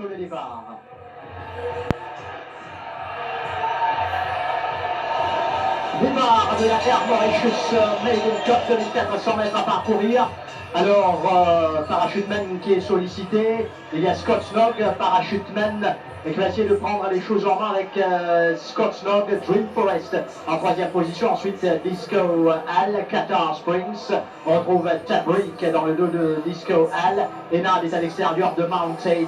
bientôt le départ. Départ de la Air Mauritius Maiden Cup 2400 mètres à parcourir. Alors, parachuteman qui est sollicité, il y a Scott Snog, parachuteman, qui va essayer de prendre les choses en main avec Scott Snog, Dream Forest en troisième position. Ensuite, Disco Hall, Qatar Springs. On retrouve Tabrik dans le dos de Disco Hall. Enad est à l'extérieur de Mountain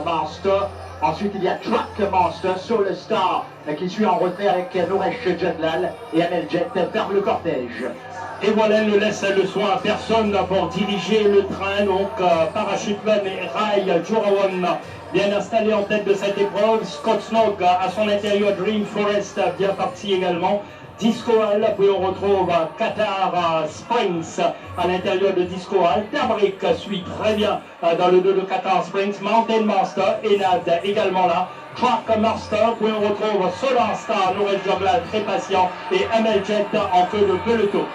Master. Ensuite, il y a Track Master, Soul Star qui suit en retrait avec Noresh Jadlal et Amel Jet ferme le cortège. Et voilà, ne laisse le soin à personne pour diriger le train. Donc, parachuteman et Rai Jurawan bien installé en tête de cette épreuve. Scott Snog à son intérieur, Dream Forest bien parti également. Disco Hall, puis on retrouve Qatar Springs à l'intérieur de Disco Hall. Tabrik suit très bien dans le dos de Qatar Springs. Mountain Master, Enad également là. Track Master, puis on retrouve Solar Star, Noresh Jadlal très patient et Amel Jet en queue de peloton.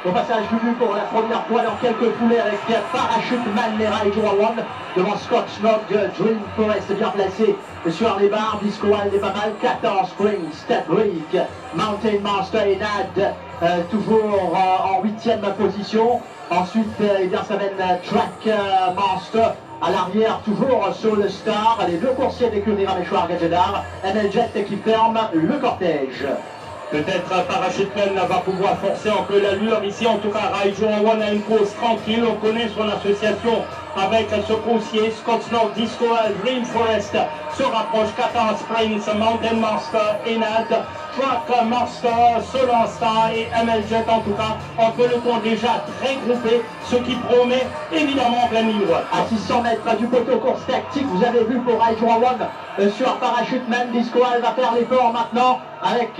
Au passage du but pour la première fois dans quelques foulées avec parachuteman Rai Jurawan devant Scott Snog, Dream Forest bien placé sur les barres, Disco Hall est pas mal, Qatar Springs, Tabrik, Mountain Master et Nad toujours en 8e position. Ensuite, ça mène Track Master. À l'arrière, toujours Soul Star, les deux coursiers d'écurie Rameshwar Gajedar, Amel Jet qui ferme le cortège. Peut-être parachuteman va pouvoir forcer un peu l'allure ici. En tout cas, Rai Jurawan a une course tranquille. On connaît son association avec ce coursier. Scott Snog, Disco Hall, Dream Forest se rapproche. Qatar Springs, Mountain Master, Enad, Track Master, Solar Star et Amel Jet. En tout cas, un peloton déjà très groupé, ce qui promet évidemment plein ligne droite. À 600 mètres du poteau course tactique, vous avez vu pour Rai Jurawan sur parachuteman. Disco Hall va faire l'effort maintenant avec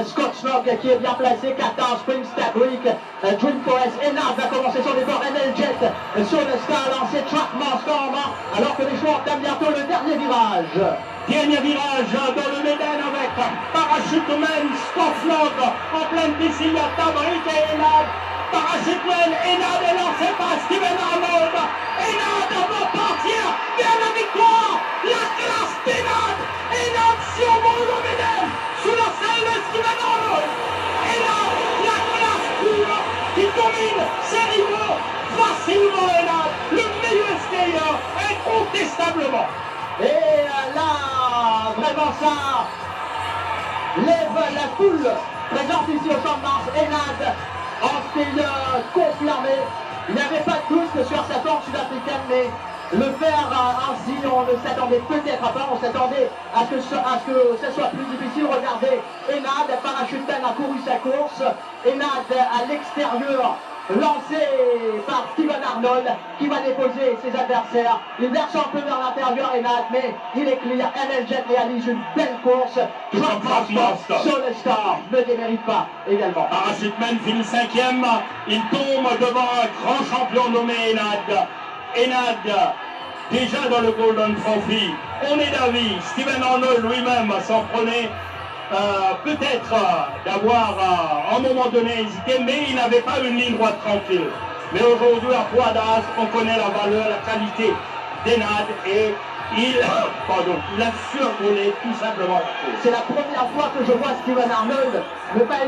Scott Snog qui est bien placé, Qatar Springs, Tabrik, Dream Forest, Enad va commencer son effort, Amel Jet sur le star lancé, Track Master en main, alors que les joueurs entament bientôt le dernier virage. Dernier virage dans le Médan avec parachuteman Scott Snog en pleine piste, il y a Tabrik et Enad. Parachuteman, Enad est lancé par Steven Arnold. Enad va partir vers la victoire. La classe d'Enad. Enad survole le Médan sous la selle de Steven Arnold. Enad, la classe pure qui domine ses rivaux facilement. Enad, le meilleur skieur incontestablement. Et là, vraiment ça lève la foule présente ici au Champ de Mars. Enad en style confirmé. Il n'y avait pas de doute sur sa forme sud-africaine, mais le faire ainsi, on ne s'attendait peut-être pas, on s'attendait à ce que ce soit plus difficile. Regardez, Enad, parachuteman a couru sa course. Enad à l'extérieur, lancé par Steven Arnold qui va déposer ses adversaires. Il verse un peu vers l'intérieur Enad, mais il est clear. Amel Jet réalise une belle course. Track Master, Soul Star ne démérite pas également. Parachuteman finit 5e, il tombe devant un grand champion nommé Enad. Enad, déjà dans le Golden Trophy, on est d'avis, Steven Arnold lui-même s'en prenait peut-être d'avoir à un moment donné hésité, mais il n'avait pas une ligne droite tranquille. Mais aujourd'hui, à Poids d'As, on connaît la valeur, la qualité d'Enad et il a survolé tout simplement la course. C'est la première fois que je vois Steven Arnold ne pas